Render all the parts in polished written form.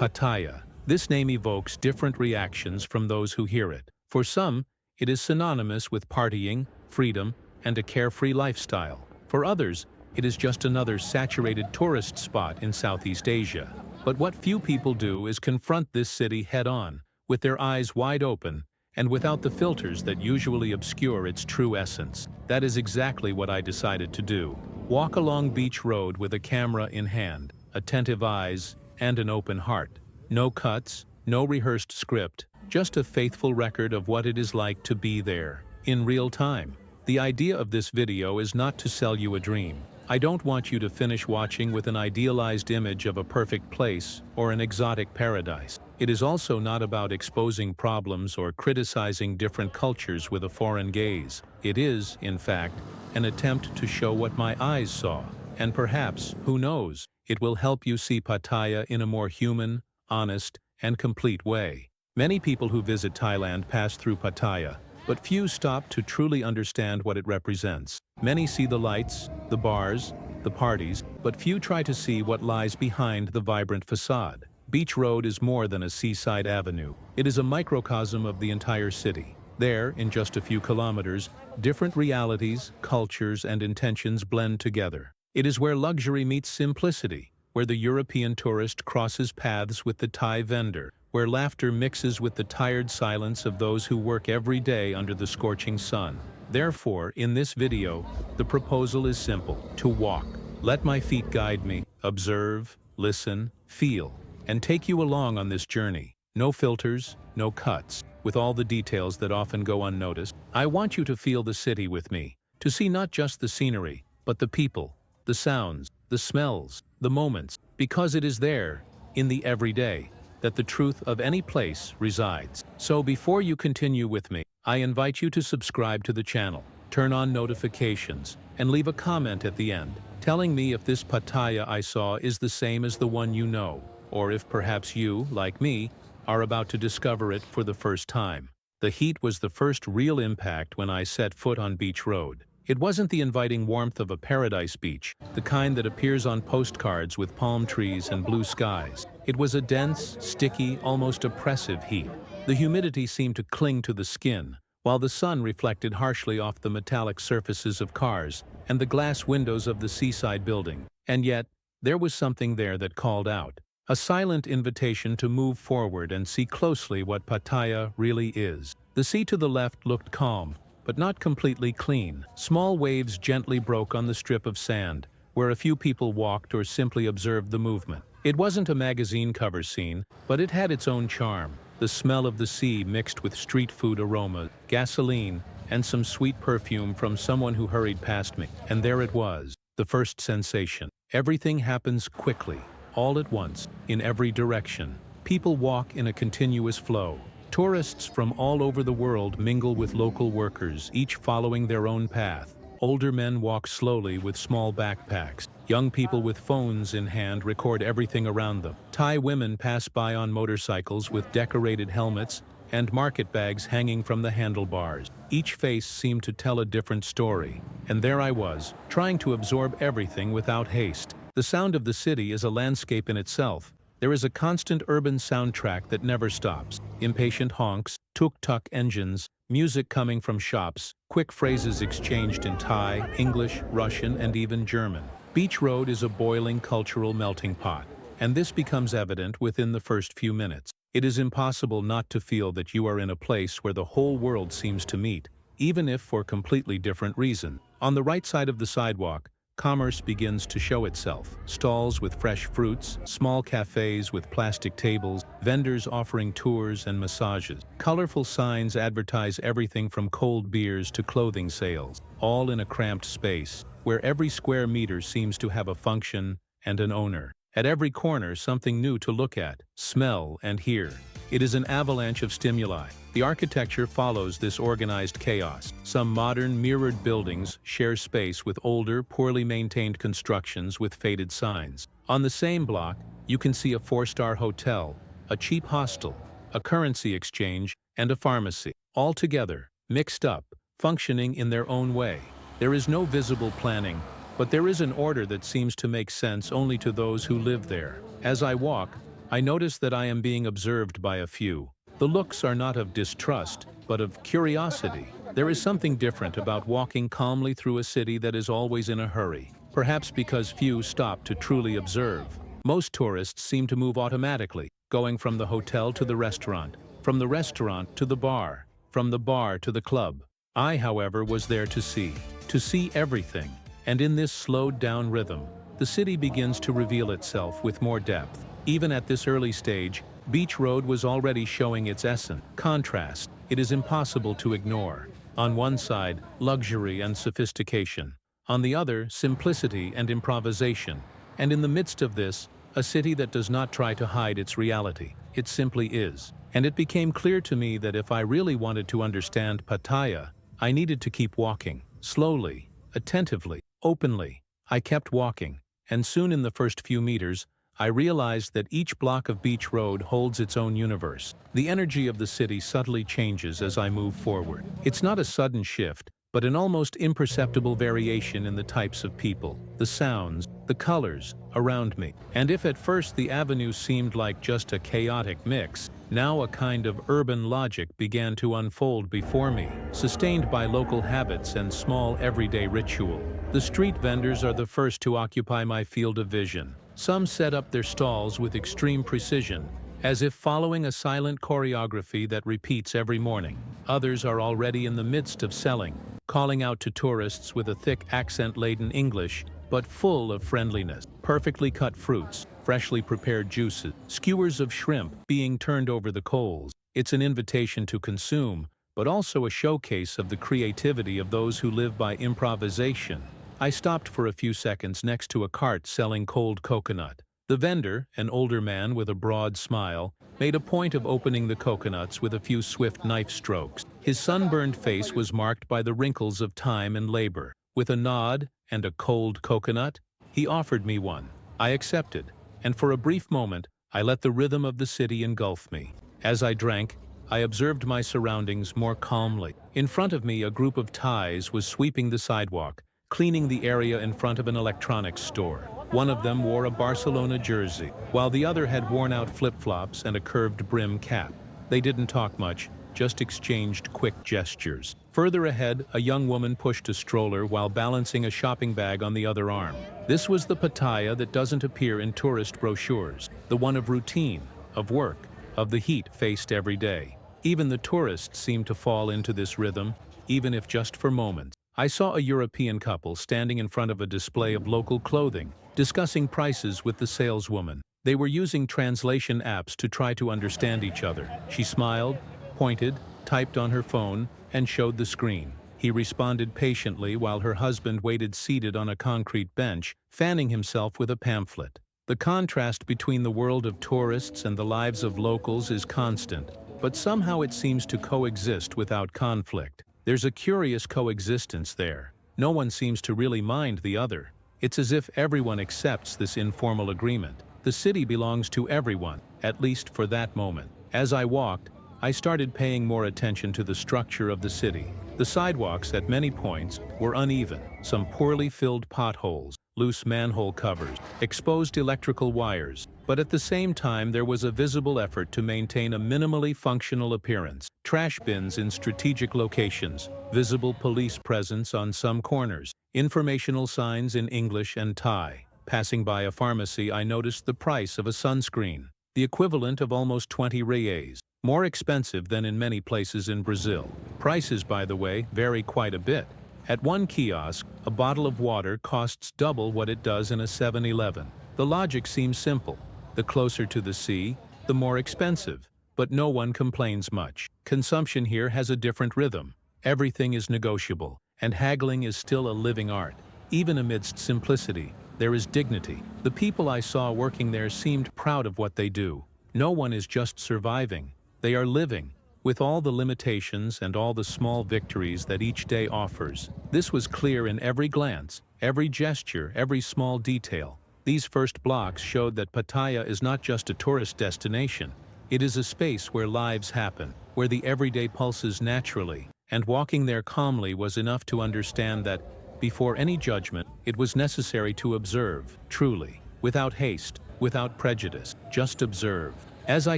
Pattaya. This name evokes different reactions from those who hear it. For some, it is synonymous with partying, freedom, and a carefree lifestyle. For others, it is just another saturated tourist spot in Southeast Asia. But what few people do is confront this city head-on, with their eyes wide open, and without the filters that usually obscure its true essence. That is exactly what I decided to do. Walk along Beach Road with a camera in hand, attentive eyes, and an open heart. No cuts, no rehearsed script, just a faithful record of what it is like to be there, in real time. The idea of this video is not to sell you a dream. I don't want you to finish watching with an idealized image of a perfect place or an exotic paradise. It is also not about exposing problems or criticizing different cultures with a foreign gaze. It is, in fact, an attempt to show what my eyes saw. And perhaps, who knows, it will help you see Pattaya in a more human, honest, and complete way. Many people who visit Thailand pass through Pattaya, but few stop to truly understand what it represents. Many see the lights, the bars, the parties, but few try to see what lies behind the vibrant facade. Beach Road is more than a seaside avenue. It is a microcosm of the entire city. There, in just a few kilometers, different realities, cultures, and intentions blend together. It is where luxury meets simplicity, where the European tourist crosses paths with the Thai vendor, where laughter mixes with the tired silence of those who work every day under the scorching sun. Therefore, in this video, the proposal is simple: to walk. Let my feet guide me, observe, listen, feel, and take you along on this journey. No filters, no cuts, with all the details that often go unnoticed. I want you to feel the city with me, to see not just the scenery, but the people, the sounds, the smells, the moments, because it is there, in the everyday, that the truth of any place resides. So before you continue with me, I invite you to subscribe to the channel, turn on notifications, and leave a comment at the end, telling me if this Pattaya I saw is the same as the one you know, or if perhaps you, like me, are about to discover it for the first time. The heat was the first real impact when I set foot on Beach Road. It wasn't the inviting warmth of a paradise beach, the kind that appears on postcards with palm trees and blue skies. It was a dense, sticky, almost oppressive heat. The humidity seemed to cling to the skin, while the sun reflected harshly off the metallic surfaces of cars and the glass windows of the seaside building. And yet, there was something there that called out. A silent invitation to move forward and see closely what Pattaya really is. The sea to the left looked calm, but not completely clean. Small waves gently broke on the strip of sand, where a few people walked or simply observed the movement. It wasn't a magazine cover scene, but it had its own charm. The smell of the sea mixed with street food aroma, gasoline, and some sweet perfume from someone who hurried past me. And there it was, the first sensation. Everything happens quickly, all at once, in every direction. People walk in a continuous flow. Tourists from all over the world mingle with local workers, each following their own path. Older men walk slowly with small backpacks. Young people with phones in hand record everything around them. Thai women pass by on motorcycles with decorated helmets and market bags hanging from the handlebars. Each face seemed to tell a different story. And there I was, trying to absorb everything without haste. The sound of the city is a landscape in itself. There is a constant urban soundtrack that never stops. Impatient honks, tuk-tuk engines, music coming from shops, quick phrases exchanged in Thai, English, Russian, and even German. Beach Road is a boiling cultural melting pot, and this becomes evident within the first few minutes. It is impossible not to feel that you are in a place where the whole world seems to meet, even if for completely different reasons. On the right side of the sidewalk, commerce begins to show itself. Stalls with fresh fruits, small cafes with plastic tables, vendors offering tours and massages. Colorful signs advertise everything from cold beers to clothing sales, all in a cramped space, where every square meter seems to have a function and an owner. At every corner, something new to look at, smell, and hear. It is an avalanche of stimuli. The architecture follows this organized chaos. Some modern, mirrored buildings share space with older, poorly maintained constructions with faded signs. On the same block, you can see a four-star hotel, a cheap hostel, a currency exchange, and a pharmacy. All together, mixed up, functioning in their own way. There is no visible planning, but there is an order that seems to make sense only to those who live there. As I walk, I notice that I am being observed by a few. The looks are not of distrust, but of curiosity. There is something different about walking calmly through a city that is always in a hurry, perhaps because few stop to truly observe. Most tourists seem to move automatically, going from the hotel to the restaurant, from the restaurant to the bar, from the bar to the club. I, however, was there to see everything. And in this slowed-down rhythm, the city begins to reveal itself with more depth. Even at this early stage, Beach Road was already showing its essence. Contrast, it is impossible to ignore. On one side, luxury and sophistication. On the other, simplicity and improvisation. And in the midst of this, a city that does not try to hide its reality. It simply is. And it became clear to me that if I really wanted to understand Pattaya, I needed to keep walking, slowly, attentively, openly. I kept walking, and soon in the first few meters, I realized that each block of Beach Road holds its own universe. The energy of the city subtly changes as I move forward. It's not a sudden shift, but an almost imperceptible variation in the types of people, the sounds, the colors around me. And if at first the avenue seemed like just a chaotic mix, now a kind of urban logic began to unfold before me, sustained by local habits and small everyday ritual. The street vendors are the first to occupy my field of vision. Some set up their stalls with extreme precision, as if following a silent choreography that repeats every morning. Others are already in the midst of selling, calling out to tourists with a thick accent-laden English, but full of friendliness. Perfectly cut fruits, freshly prepared juices, skewers of shrimp being turned over the coals. It's an invitation to consume, but also a showcase of the creativity of those who live by improvisation. I stopped for a few seconds next to a cart selling cold coconut. The vendor, an older man with a broad smile, made a point of opening the coconuts with a few swift knife strokes. His sunburned face was marked by the wrinkles of time and labor. With a nod and a cold coconut, he offered me one. I accepted, and for a brief moment, I let the rhythm of the city engulf me. As I drank, I observed my surroundings more calmly. In front of me, a group of Thais was sweeping the sidewalk, cleaning the area in front of an electronics store. One of them wore a Barcelona jersey, while the other had worn-out flip-flops and a curved brim cap. They didn't talk much, just exchanged quick gestures. Further ahead, a young woman pushed a stroller while balancing a shopping bag on the other arm. This was the Pattaya that doesn't appear in tourist brochures, the one of routine, of work, of the heat faced every day. Even the tourists seemed to fall into this rhythm, even if just for moments. I saw a European couple standing in front of a display of local clothing, discussing prices with the saleswoman. They were using translation apps to try to understand each other. She smiled, pointed, typed on her phone, and showed the screen. He responded patiently while her husband waited seated on a concrete bench, fanning himself with a pamphlet. The contrast between the world of tourists and the lives of locals is constant, but somehow it seems to coexist without conflict. There's a curious coexistence there. No one seems to really mind the other. It's as if everyone accepts this informal agreement. The city belongs to everyone, at least for that moment. As I walked, I started paying more attention to the structure of the city. The sidewalks at many points were uneven, some poorly filled potholes, loose manhole covers, exposed electrical wires, but at the same time there was a visible effort to maintain a minimally functional appearance. Trash bins in strategic locations, visible police presence on some corners, informational signs in English and Thai. Passing by a pharmacy, I noticed the price of a sunscreen, the equivalent of almost 20 reais, more expensive than in many places in Brazil. Prices, by the way, vary quite a bit. At one kiosk, a bottle of water costs double what it does in a 7-Eleven. The logic seems simple. The closer to the sea, the more expensive. But no one complains much. Consumption here has a different rhythm. Everything is negotiable, and haggling is still a living art. Even amidst simplicity, there is dignity. The people I saw working there seemed proud of what they do. No one is just surviving. They are living, with all the limitations and all the small victories that each day offers. This was clear in every glance, every gesture, every small detail. These first blocks showed that Pattaya is not just a tourist destination. It is a space where lives happen, where the everyday pulses naturally, and walking there calmly was enough to understand that, before any judgment, it was necessary to observe, truly. without haste, without prejudice, just observe. As I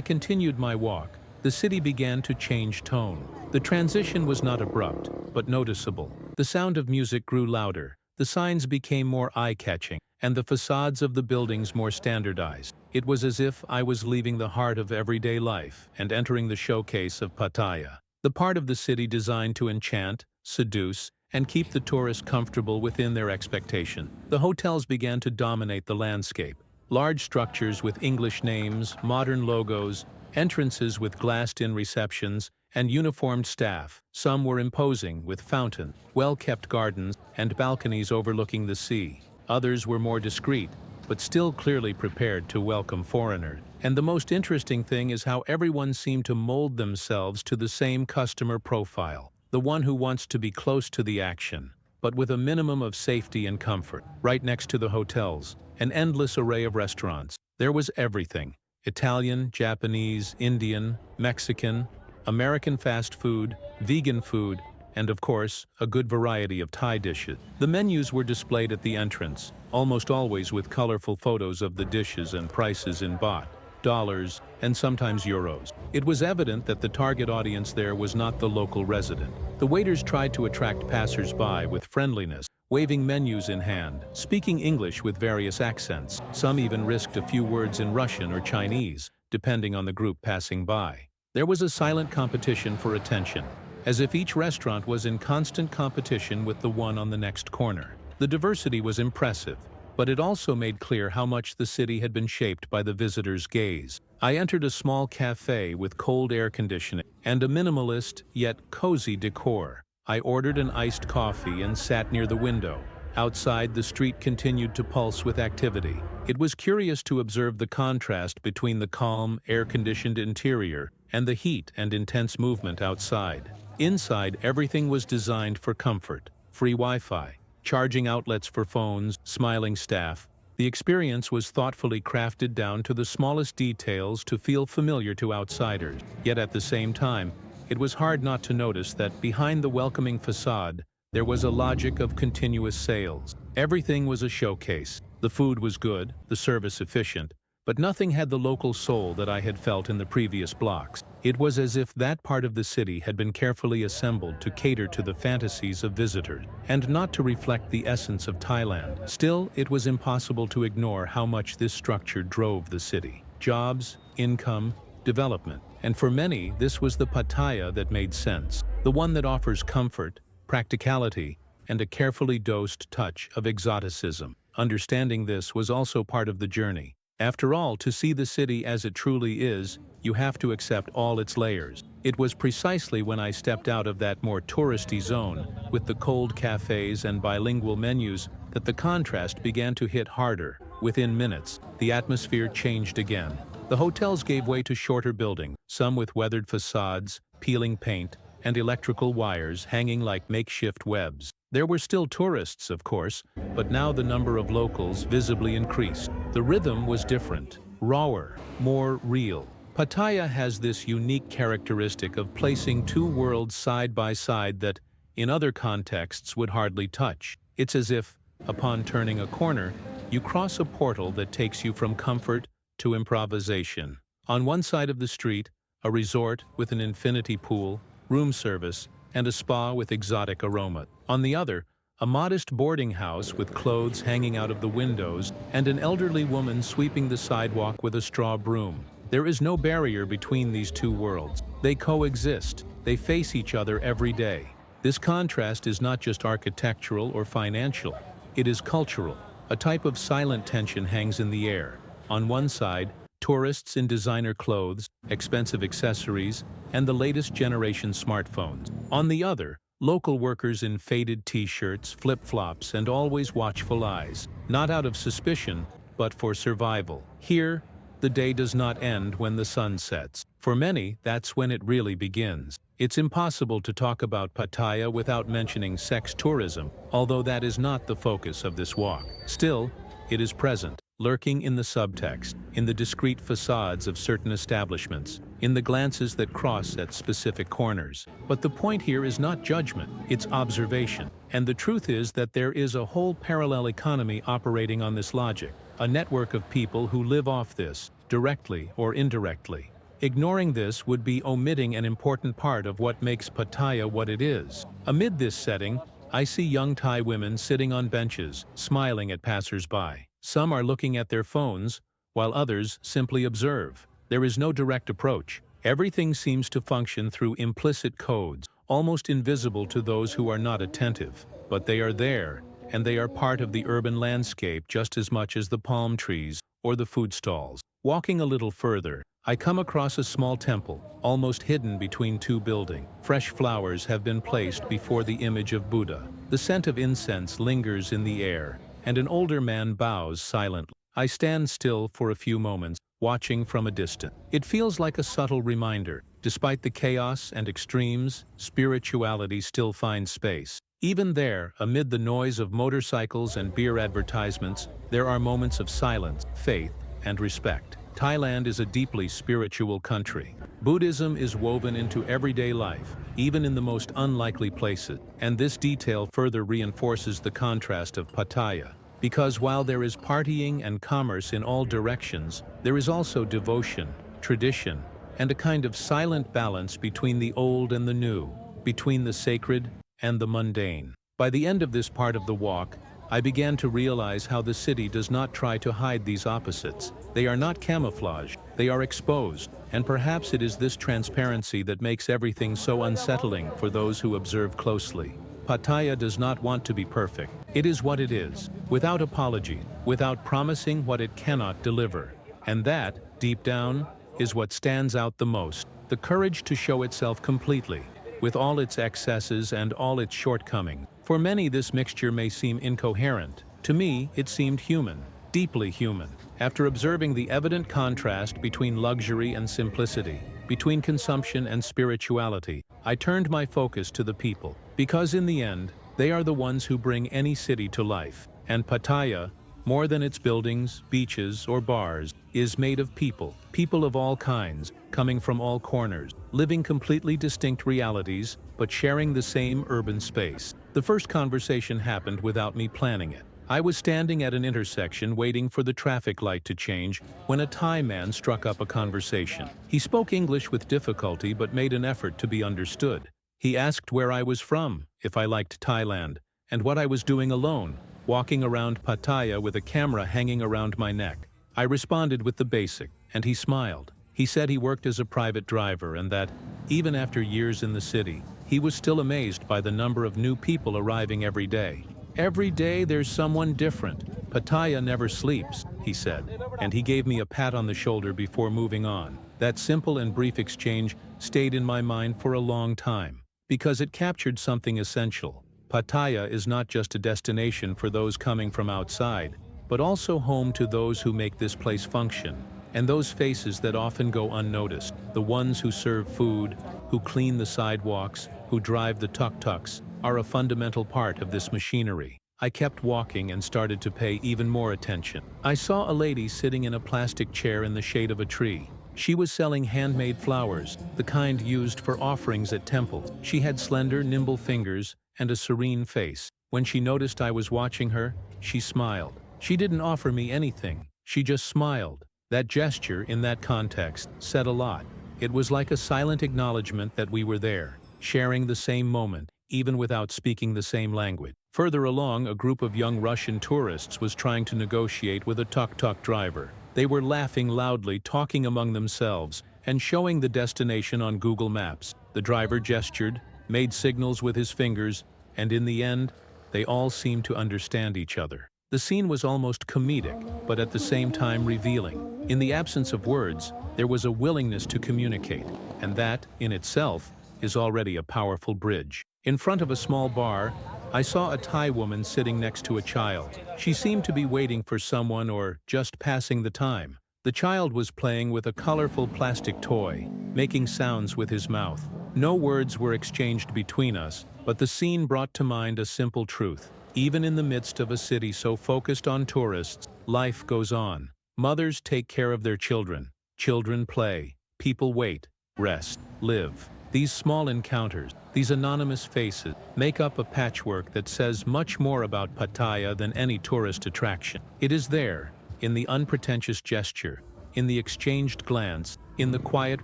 continued my walk, the city began to change tone. The transition was not abrupt, but noticeable. The sound of music grew louder, the signs became more eye-catching, and the facades of the buildings more standardized. It was as if I was leaving the heart of everyday life and entering the showcase of Pattaya, the part of the city designed to enchant, seduce, and keep the tourist comfortable within their expectation. The hotels began to dominate the landscape. Large structures with English names, modern logos, entrances with glassed-in receptions, and uniformed staff. Some were imposing, with fountains, well-kept gardens, and balconies overlooking the sea. Others were more discreet, but still clearly prepared to welcome foreigners. And the most interesting thing is how everyone seemed to mold themselves to the same customer profile, the one who wants to be close to the action, but with a minimum of safety and comfort. Right next to the hotels, an endless array of restaurants. There was everything: Italian, Japanese, Indian, Mexican, American fast food, vegan food, and of course, a good variety of Thai dishes. The menus were displayed at the entrance, almost always with colorful photos of the dishes and prices in baht, dollars, and sometimes euros. It was evident that the target audience there was not the local resident. The waiters tried to attract passers-by with friendliness, waving menus in hand, speaking English with various accents. Some even risked a few words in Russian or Chinese, depending on the group passing by. There was a silent competition for attention, as if each restaurant was in constant competition with the one on the next corner. The diversity was impressive, but it also made clear how much the city had been shaped by the visitor's gaze. I entered a small cafe with cold air conditioning and a minimalist yet cozy decor. I ordered an iced coffee and sat near the window. Outside, the street continued to pulse with activity. It was curious to observe the contrast between the calm, air-conditioned interior and the heat and intense movement outside. Inside, everything was designed for comfort: free Wi-Fi, charging outlets for phones, smiling staff. The experience was thoughtfully crafted down to the smallest details to feel familiar to outsiders. Yet at the same time, it was hard not to notice that behind the welcoming facade, there was a logic of continuous sales. Everything was a showcase. The food was good, the service efficient, but nothing had the local soul that I had felt in the previous blocks. It was as if that part of the city had been carefully assembled to cater to the fantasies of visitors, and not to reflect the essence of Thailand. Still, it was impossible to ignore how much this structure drove the city. Jobs, income, development. And for many, this was the Pattaya that made sense, the one that offers comfort, practicality, and a carefully dosed touch of exoticism. Understanding this was also part of the journey. After all, to see the city as it truly is, you have to accept all its layers. It was precisely when I stepped out of that more touristy zone, with the cold cafes and bilingual menus, that the contrast began to hit harder. Within minutes, the atmosphere changed again. The hotels gave way to shorter buildings, some with weathered facades, peeling paint, and electrical wires hanging like makeshift webs. There were still tourists, of course, but now the number of locals visibly increased. The rhythm was different, rawer, more real. Pattaya has this unique characteristic of placing two worlds side by side that, in other contexts, would hardly touch. It's as if, upon turning a corner, you cross a portal that takes you from comfort to improvisation. On one side of the street, a resort with an infinity pool, room service, and a spa with exotic aroma. On the other, a modest boarding house with clothes hanging out of the windows and an elderly woman sweeping the sidewalk with a straw broom. There is no barrier between these two worlds. They coexist. They face each other every day. This contrast is not just architectural or financial. It is cultural. A type of silent tension hangs in the air. On one side, tourists in designer clothes, expensive accessories, and the latest generation smartphones. On the other, local workers in faded t-shirts, flip-flops, and always watchful eyes, not out of suspicion, but for survival. Here, the day does not end when the sun sets. For many, that's when it really begins. It's impossible to talk about Pattaya without mentioning sex tourism, although that is not the focus of this walk. Still, it is present, lurking in the subtext, in the discreet facades of certain establishments, in the glances that cross at specific corners. But the point here is not judgment, it's observation. And the truth is that there is a whole parallel economy operating on this logic. a network of people who live off this, directly or indirectly. Ignoring this would be omitting an important part of what makes Pattaya what it is. Amid this setting, I see young Thai women sitting on benches, smiling at passers-by. Some are looking at their phones, while others simply observe. There is no direct approach. Everything seems to function through implicit codes, almost invisible to those who are not attentive. But they are there, and they are part of the urban landscape just as much as the palm trees or the food stalls. Walking a little further, I come across a small temple, almost hidden between two buildings. Fresh flowers have been placed before the image of Buddha. The scent of incense lingers in the air, and an older man bows silently. I stand still for a few moments, watching from a distance. It feels like a subtle reminder. Despite the chaos and extremes, spirituality still finds space. Even there, amid the noise of motorcycles and beer advertisements, there are moments of silence, faith, and respect. Thailand is a deeply spiritual country. Buddhism is woven into everyday life, even in the most unlikely places, and this detail further reinforces the contrast of Pattaya. Because while there is partying and commerce in all directions, there is also devotion, tradition, and a kind of silent balance between the old and the new, between the sacred and the mundane. By the end of this part of the walk, I began to realize how the city does not try to hide these opposites. They are not camouflaged, they are exposed, and perhaps it is this transparency that makes everything so unsettling for those who observe closely. Pattaya does not want to be perfect. It is what it is, without apology, without promising what it cannot deliver. And that, deep down, is what stands out the most. The courage to show itself completely, with all its excesses and all its shortcomings. For many, this mixture may seem incoherent. To me, it seemed human, deeply human. After observing the evident contrast between luxury and simplicity, between consumption and spirituality, I turned my focus to the people. Because in the end, they are the ones who bring any city to life. And Pattaya, more than its buildings, beaches, or bars, is made of people. People of all kinds, coming from all corners, living completely distinct realities, but sharing the same urban space. The first conversation happened without me planning it. I was standing at an intersection waiting for the traffic light to change when a Thai man struck up a conversation. He spoke English with difficulty but made an effort to be understood. He asked where I was from, if I liked Thailand, and what I was doing alone, walking around Pattaya with a camera hanging around my neck. I responded with the basic, and he smiled. He said he worked as a private driver and that, even after years in the city, he was still amazed by the number of new people arriving every day. Every day there's someone different. Pattaya never sleeps, he said, and he gave me a pat on the shoulder before moving on. That simple and brief exchange stayed in my mind for a long time, because it captured something essential. Pattaya is not just a destination for those coming from outside, but also home to those who make this place function, and those faces that often go unnoticed, the ones who serve food, who clean the sidewalks, who drive the tuk-tuks, are a fundamental part of this machinery. I kept walking and started to pay even more attention. I saw a lady sitting in a plastic chair in the shade of a tree. She was selling handmade flowers, the kind used for offerings at temples. She had slender, nimble fingers and a serene face. When she noticed I was watching her, she smiled. She didn't offer me anything. She just smiled. That gesture, in that context, said a lot. It was like a silent acknowledgement that we were there, sharing the same moment, even without speaking the same language. Further along, a group of young Russian tourists was trying to negotiate with a tuk-tuk driver. They were laughing loudly, talking among themselves, and showing the destination on Google Maps. The driver gestured, made signals with his fingers, and in the end, they all seemed to understand each other. The scene was almost comedic, but at the same time revealing. In the absence of words, there was a willingness to communicate, and that, in itself, is already a powerful bridge. In front of a small bar, I saw a Thai woman sitting next to a child. She seemed to be waiting for someone or just passing the time. The child was playing with a colorful plastic toy, making sounds with his mouth. No words were exchanged between us, but the scene brought to mind a simple truth. Even in the midst of a city so focused on tourists, life goes on. Mothers take care of their children. Children play. People wait, rest, live. These small encounters, these anonymous faces, make up a patchwork that says much more about Pattaya than any tourist attraction. It is there, in the unpretentious gesture, in the exchanged glance, in the quiet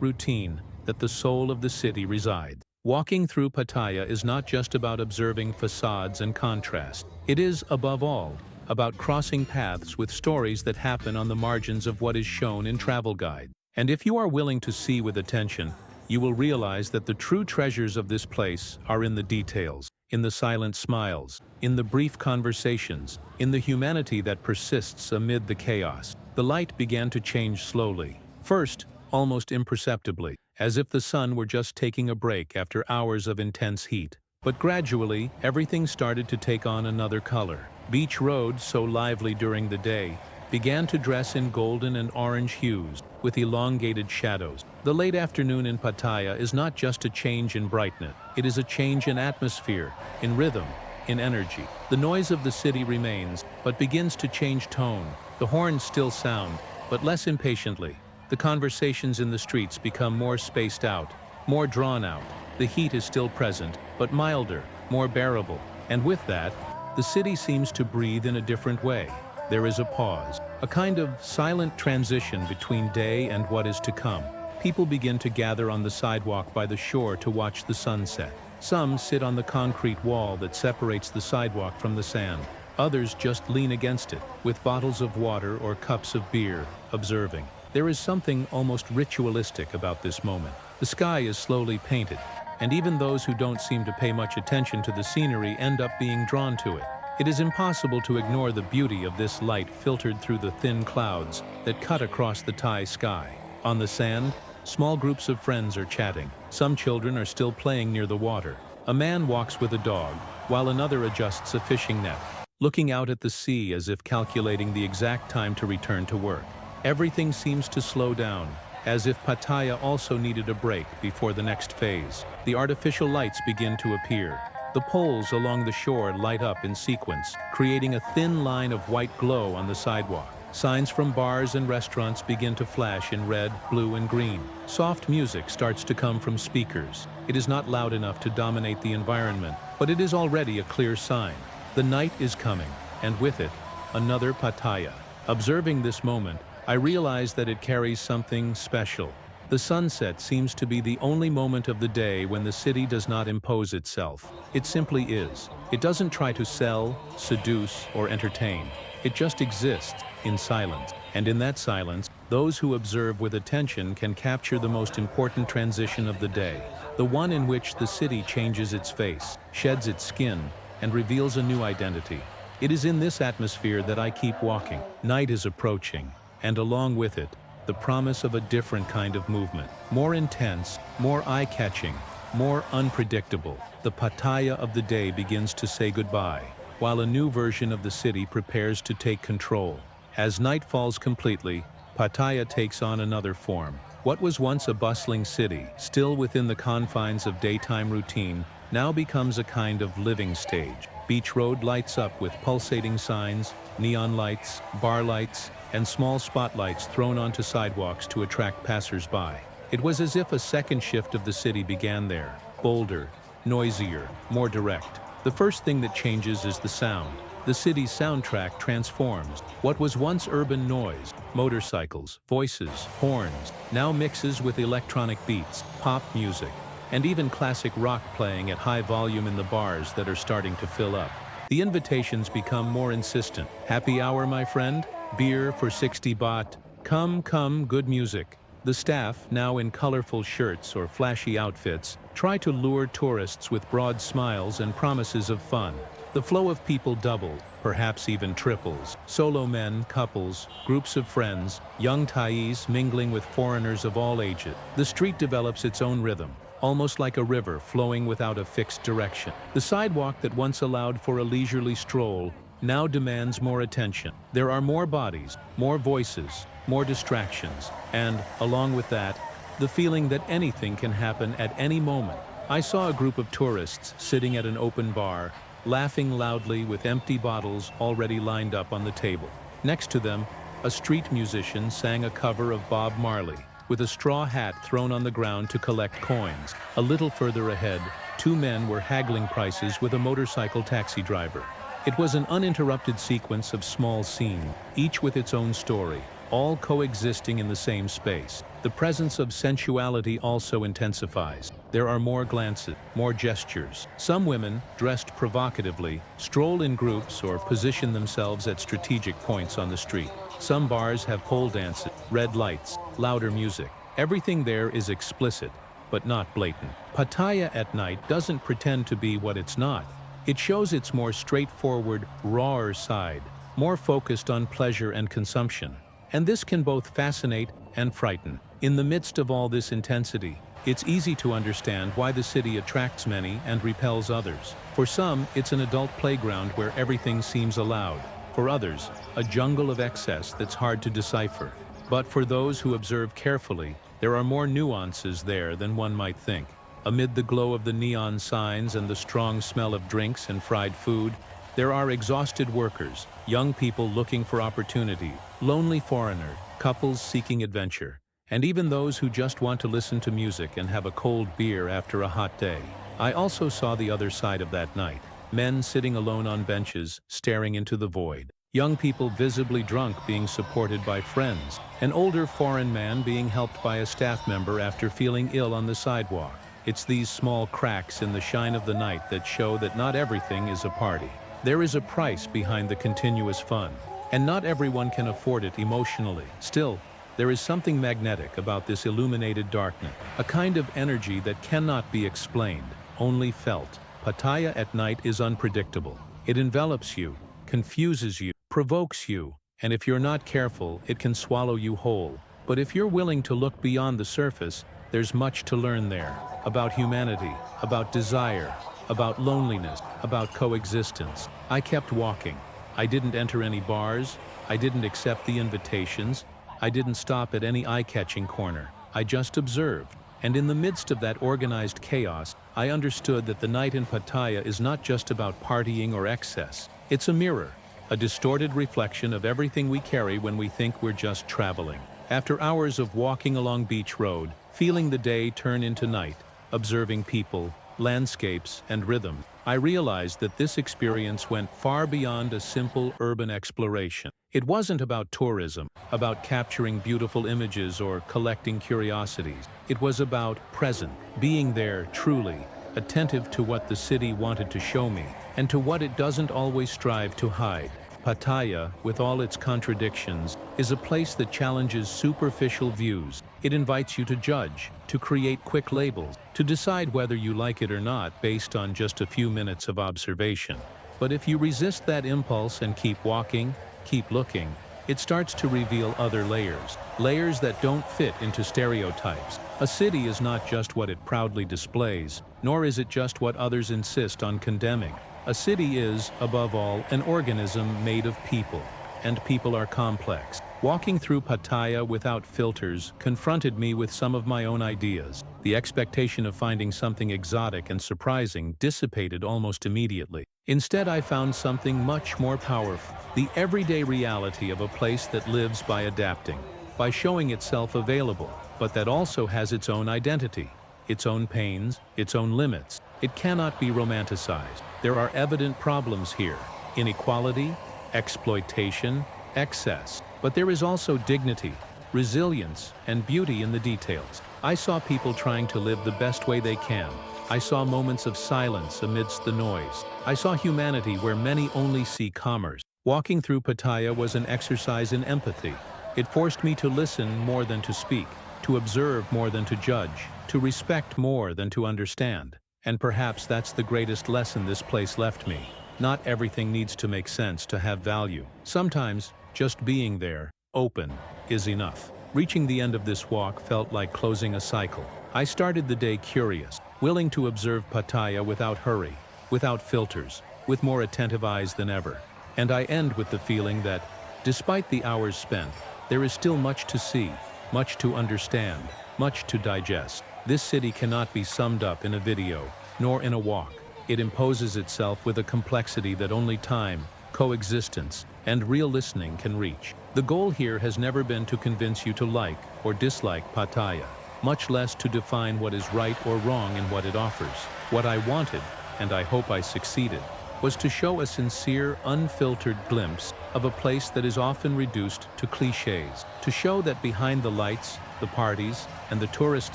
routine, that the soul of the city resides. Walking through Pattaya is not just about observing facades and contrast. It is, above all, about crossing paths with stories that happen on the margins of what is shown in travel guides. And if you are willing to see with attention, you will realize that the true treasures of this place are in the details, in the silent smiles, in the brief conversations, in the humanity that persists amid the chaos. The light began to change slowly. First, almost imperceptibly, as if the sun were just taking a break after hours of intense heat. But gradually, everything started to take on another color. Beach roads, so lively during the day, began to dress in golden and orange hues, with elongated shadows. The late afternoon in Pattaya is not just a change in brightness, it is a change in atmosphere, in rhythm, in energy. The noise of the city remains, but begins to change tone. The horns still sound, but less impatiently. The conversations in the streets become more spaced out, more drawn out. The heat is still present, but milder, more bearable. And with that, the city seems to breathe in a different way. There is a pause, a kind of silent transition between day and what is to come. People begin to gather on the sidewalk by the shore to watch the sunset. Some sit on the concrete wall that separates the sidewalk from the sand. Others just lean against it, with bottles of water or cups of beer, observing. There is something almost ritualistic about this moment. The sky is slowly painted, and even those who don't seem to pay much attention to the scenery end up being drawn to it. It is impossible to ignore the beauty of this light filtered through the thin clouds that cut across the Thai sky. On the sand, small groups of friends are chatting. Some children are still playing near the water. A man walks with a dog, while another adjusts a fishing net, looking out at the sea as if calculating the exact time to return to work. Everything seems to slow down, as if Pattaya also needed a break before the next phase. The artificial lights begin to appear. The poles along the shore light up in sequence, creating a thin line of white glow on the sidewalk. Signs from bars and restaurants begin to flash in red, blue, and green. Soft music starts to come from speakers. It is not loud enough to dominate the environment, but it is already a clear sign. The night is coming, and with it, another Pattaya. Observing this moment, I realize that it carries something special. The sunset seems to be the only moment of the day when the city does not impose itself. It simply is. It doesn't try to sell, seduce, or entertain. It just exists in silence. And in that silence, those who observe with attention can capture the most important transition of the day, the one in which the city changes its face, sheds its skin, and reveals a new identity. It is in this atmosphere that I keep walking. Night is approaching, and along with it, the promise of a different kind of movement, more intense, more eye-catching, more unpredictable. The Pattaya of the day begins to say goodbye, while a new version of the city prepares to take control. As night falls completely, Pattaya takes on another form. What was once a bustling city, still within the confines of daytime routine, now becomes a kind of living stage. Beach Road lights up with pulsating signs, neon lights, bar lights, and small spotlights thrown onto sidewalks to attract passers-by. It was as if a second shift of the city began there, bolder, noisier, more direct. The first thing that changes is the sound. The city's soundtrack transforms. What was once urban noise, motorcycles, voices, horns, now mixes with electronic beats, pop music, and even classic rock playing at high volume in the bars that are starting to fill up. The invitations become more insistent. Happy hour, my friend? Beer for 60 baht. Come, come, good music. The staff, now in colorful shirts or flashy outfits, try to lure tourists with broad smiles and promises of fun. The flow of people doubles, perhaps even triples. Solo men, couples, groups of friends, young Thais mingling with foreigners of all ages. The street develops its own rhythm, almost like a river flowing without a fixed direction. The sidewalk that once allowed for a leisurely stroll now demands more attention. There are more bodies, more voices, more distractions, and, along with that, the feeling that anything can happen at any moment. I saw a group of tourists sitting at an open bar, laughing loudly with empty bottles already lined up on the table. Next to them, a street musician sang a cover of Bob Marley, with a straw hat thrown on the ground to collect coins. A little further ahead, two men were haggling prices with a motorcycle taxi driver. It was an uninterrupted sequence of small scenes, each with its own story, all coexisting in the same space. The presence of sensuality also intensifies. There are more glances, more gestures. Some women, dressed provocatively, stroll in groups or position themselves at strategic points on the street. Some bars have pole dances, red lights, louder music. Everything there is explicit, but not blatant. Pattaya at night doesn't pretend to be what it's not. It shows its more straightforward, rawer side, more focused on pleasure and consumption. And this can both fascinate and frighten. In the midst of all this intensity, it's easy to understand why the city attracts many and repels others. For some, it's an adult playground where everything seems allowed. For others, a jungle of excess that's hard to decipher. But for those who observe carefully, there are more nuances there than one might think. Amid the glow of the neon signs and the strong smell of drinks and fried food, there are exhausted workers, young people looking for opportunity, lonely foreigners, couples seeking adventure, and even those who just want to listen to music and have a cold beer after a hot day. I also saw the other side of that night. Men sitting alone on benches, staring into the void. Young people visibly drunk being supported by friends. An older foreign man being helped by a staff member after feeling ill on the sidewalk. It's these small cracks in the shine of the night that show that not everything is a party. There is a price behind the continuous fun, and not everyone can afford it emotionally. Still, there is something magnetic about this illuminated darkness, a kind of energy that cannot be explained, only felt. Pattaya at night is unpredictable. It envelops you, confuses you, provokes you, and if you're not careful, it can swallow you whole. But if you're willing to look beyond the surface, there's much to learn there, about humanity, about desire, about loneliness, about coexistence. I kept walking. I didn't enter any bars. I didn't accept the invitations. I didn't stop at any eye-catching corner. I just observed. And in the midst of that organized chaos, I understood that the night in Pattaya is not just about partying or excess. It's a mirror, a distorted reflection of everything we carry when we think we're just traveling. After hours of walking along Beach Road, feeling the day turn into night, observing people, landscapes, and rhythm, I realized that this experience went far beyond a simple urban exploration. It wasn't about tourism, about capturing beautiful images or collecting curiosities. It was about present, being there truly, attentive to what the city wanted to show me, and to what it doesn't always strive to hide. Pattaya, with all its contradictions, is a place that challenges superficial views. It invites you to judge, to create quick labels, to decide whether you like it or not based on just a few minutes of observation. But if you resist that impulse and keep walking, keep looking, it starts to reveal other layers, layers that don't fit into stereotypes. A city is not just what it proudly displays, nor is it just what others insist on condemning. A city is, above all, an organism made of people, and people are complex. Walking through Pattaya without filters confronted me with some of my own ideas. The expectation of finding something exotic and surprising dissipated almost immediately. Instead, I found something much more powerful, the everyday reality of a place that lives by adapting, by showing itself available, but that also has its own identity, its own pains, its own limits. It cannot be romanticized. There are evident problems here: inequality, exploitation, excess. But there is also dignity, resilience, and beauty in the details. I saw people trying to live the best way they can. I saw moments of silence amidst the noise. I saw humanity where many only see commerce. Walking through Pattaya was an exercise in empathy. It forced me to listen more than to speak, to observe more than to judge, to respect more than to understand. And perhaps that's the greatest lesson this place left me. Not everything needs to make sense to have value. Sometimes, just being there, open, is enough. Reaching the end of this walk felt like closing a cycle. I started the day curious, willing to observe Pattaya without hurry, without filters, with more attentive eyes than ever. And I end with the feeling that, despite the hours spent, there is still much to see, much to understand, much to digest. This city cannot be summed up in a video, nor in a walk. It imposes itself with a complexity that only time, coexistence, and real listening can reach. The goal here has never been to convince you to like or dislike Pattaya, much less to define what is right or wrong in what it offers. What I wanted, and I hope I succeeded, was to show a sincere, unfiltered glimpse of a place that is often reduced to cliches, to show that behind the lights, the parties, and the tourist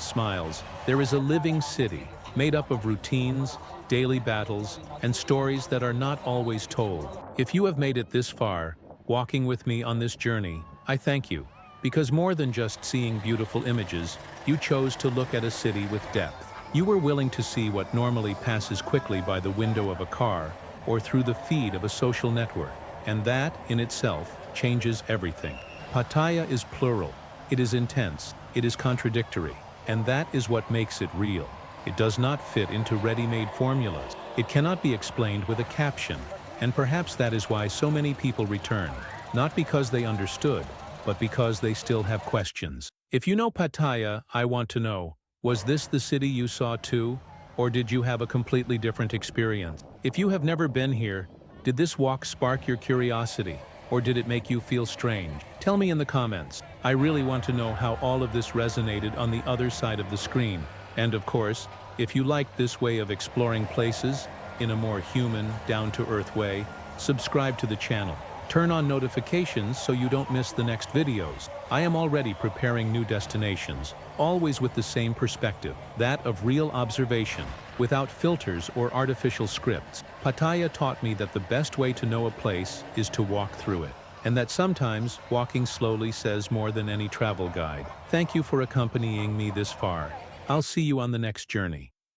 smiles, there is a living city, made up of routines, daily battles, and stories that are not always told. If you have made it this far, walking with me on this journey, I thank you, because more than just seeing beautiful images, you chose to look at a city with depth. You were willing to see what normally passes quickly by the window of a car or through the feed of a social network, and that, in itself, changes everything. Pattaya is plural, it is intense, it is contradictory, and that is what makes it real. It does not fit into ready-made formulas. It cannot be explained with a caption, and perhaps that is why so many people return, not because they understood, but because they still have questions. If you know Pattaya, I want to know, was this the city you saw too, or did you have a completely different experience? If you have never been here, did this walk spark your curiosity, or did it make you feel strange? Tell me in the comments. I really want to know how all of this resonated on the other side of the screen. And of course, if you like this way of exploring places in a more human, down-to-earth way, subscribe to the channel. Turn on notifications so you don't miss the next videos. I am already preparing new destinations, always with the same perspective, that of real observation, without filters or artificial scripts. Pattaya taught me that the best way to know a place is to walk through it, and that sometimes walking slowly says more than any travel guide. Thank you for accompanying me this far. I'll see you on the next journey.